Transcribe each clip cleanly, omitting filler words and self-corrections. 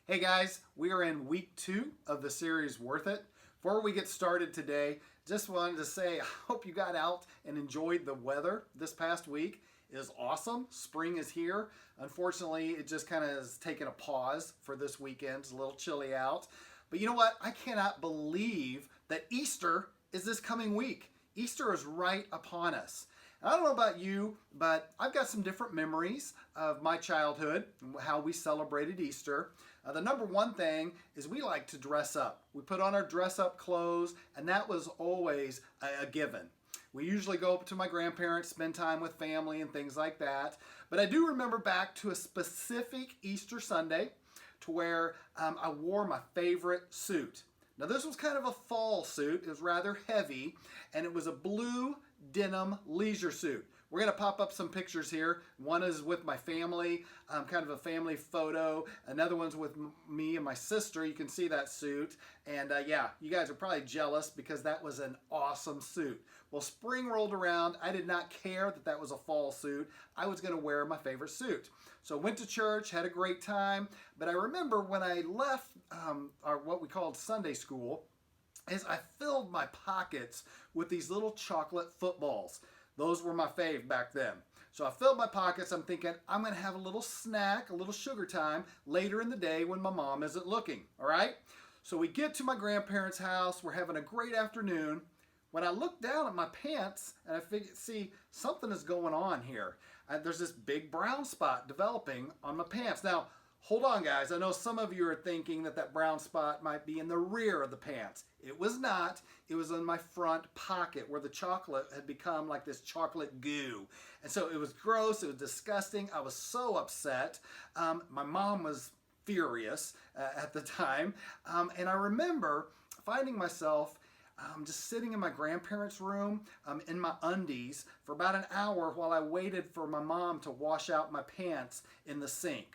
Hey guys, we are in week 2 of the series Worth It. Before we get started today, just wanted to say I hope you got out and enjoyed the weather this past week. It is awesome. Spring is here. Unfortunately, it just kind of has taken a pause for this weekend. It's a little chilly out. But you know what? I cannot believe that Easter is this coming week. Easter is right upon us. I don't know about you, but I've got some different memories of my childhood and how we celebrated Easter. The number one thing is we like to dress up. We put on our dress up clothes, and that was always a given. We usually go up to my grandparents, spend time with family and things like that. But I do remember back to a specific Easter Sunday to where I wore my favorite suit. Now this was kind of a fall suit. It was rather heavy, and it was a blue denim leisure suit. We're going to pop up some pictures here. One is with my family, kind of a family photo. Another one's with me and my sister. You can see that suit. And yeah, you guys are probably jealous because that was an awesome suit. Well, spring rolled around. I did not care that that was a fall suit. I was going to wear my favorite suit. So went to church, had a great time. But I remember when I left our what we called Sunday school, is I filled my pockets with these little chocolate footballs. Those were my fave back then. So I filled my pockets. I'm thinking I'm going to have a little snack, a little sugar time later in the day when my mom isn't looking. All right? So we get to my grandparents' house. We're having a great afternoon. When I look down at my pants and I see something is going on here. There's this big brown spot developing on my pants. Now, hold on, guys. I know some of you are thinking that that brown spot might be in the rear of the pants. It was not. It was in my front pocket where the chocolate had become like this chocolate goo. And so it was gross. It was disgusting. I was so upset. My mom was furious at the time. And I remember finding myself just sitting in my grandparents' room in my undies for about an hour while I waited for my mom to wash out my pants in the sink.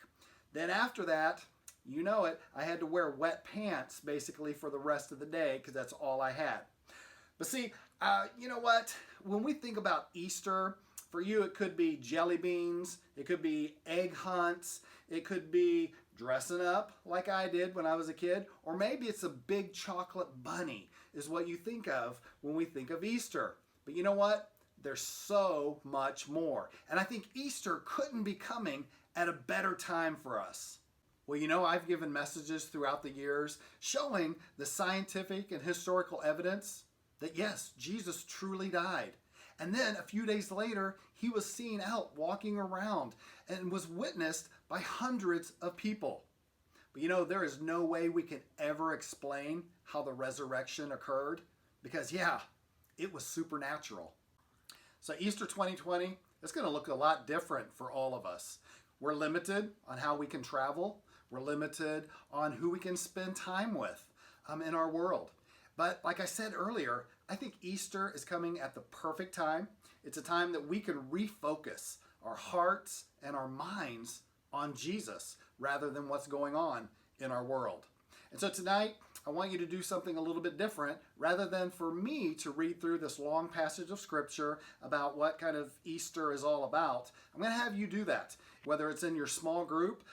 Then after that, you know it, I had to wear wet pants basically for the rest of the day because that's all I had. But see, you know what? When we think about Easter, for you it could be jelly beans, it could be egg hunts, it could be dressing up like I did when I was a kid, or maybe it's a big chocolate bunny is what you think of when we think of Easter. But you know what? There's so much more. And I think Easter couldn't be coming at a better time for us. Well, you know, I've given messages throughout the years showing the scientific and historical evidence that yes, Jesus truly died. And then a few days later, he was seen out walking around and was witnessed by hundreds of people. But you know, there is no way we can ever explain how the resurrection occurred because yeah, it was supernatural. So Easter 2020, it's going to look a lot different for all of us. We're limited on how we can travel. We're limited on who we can spend time with in our world. But like I said earlier, I think Easter is coming at the perfect time. It's a time that we can refocus our hearts and our minds on Jesus rather than what's going on in our world. And so tonight, I want you to do something a little bit different. Rather than for me to read through this long passage of scripture about what kind of Easter is all about, I'm going to have you do that. Whether it's in your small group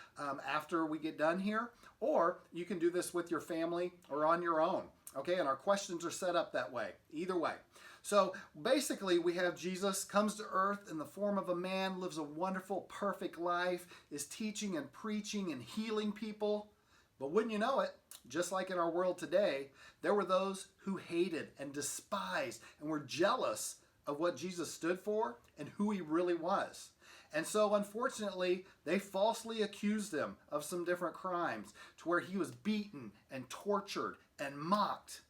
after we get done here, or you can do this with your family or on your own. Okay, and our questions are set up that way. Either way. So basically, we have Jesus comes to earth in the form of a man, lives a wonderful, perfect life, is teaching and preaching and healing people. But wouldn't you know it, just like in our world today, there were those who hated and despised and were jealous of what Jesus stood for and who he really was. And so, unfortunately, they falsely accused him of some different crimes to where he was beaten and tortured and mocked.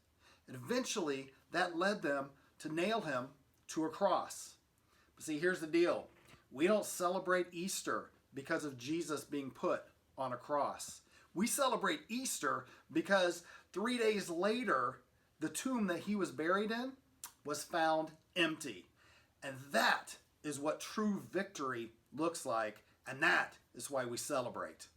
And eventually, that led them to nail him to a cross. But see, here's the deal. We don't celebrate Easter because of Jesus being put on a cross. We celebrate Easter because 3 days later, the tomb that he was buried in was found empty. And that is what true victory looks like, and that is why we celebrate.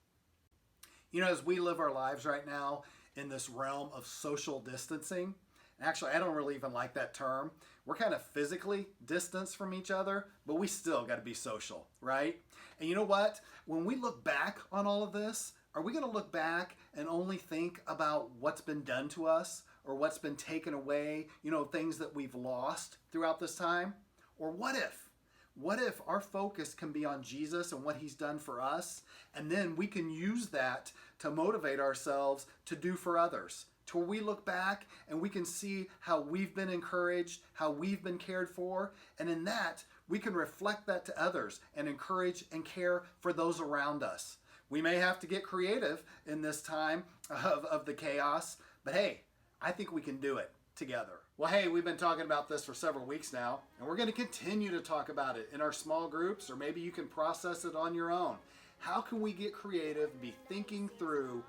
You know, as we live our lives right now in this realm of social distancing, actually, I don't really even like that term. We're kind of physically distanced from each other, but we still got to be social, right? And you know what? When we look back on all of this, Are we going to look back and only think about what's been done to us or what's been taken away, things that we've lost throughout this time? Or what if? What if our focus can be on Jesus and what he's done for us, and then we can use that to motivate ourselves to do for others? To where we look back and we can see how we've been encouraged, how we've been cared for, and in that, we can reflect that to others and encourage and care for those around us. We may have to get creative in this time of the chaos, but hey, I think we can do it together. Well, hey, we've been talking about this for several weeks now, and we're going to continue to talk about it in our small groups, or maybe you can process it on your own. How can we get creative, be thinking through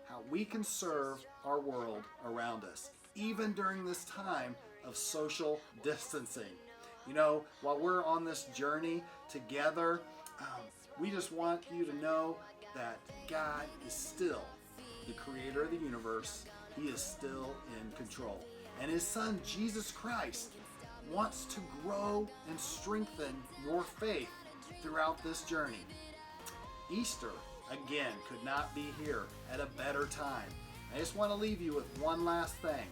how we can serve our world around us, even during this time of social distancing? While we're on this journey together, we just want you to know that God is still the creator of the universe. He is still in control. And his son, Jesus Christ, wants to grow and strengthen your faith throughout this journey. Easter, again, could not be here at a better time. I just want to leave you with one last thing.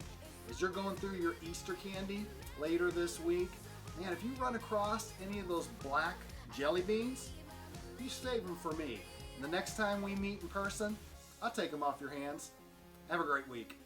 As you're going through your Easter candy later this week, man, if you run across any of those black jelly beans, you save them for me. And the next time we meet in person, I'll take them off your hands. Have a great week.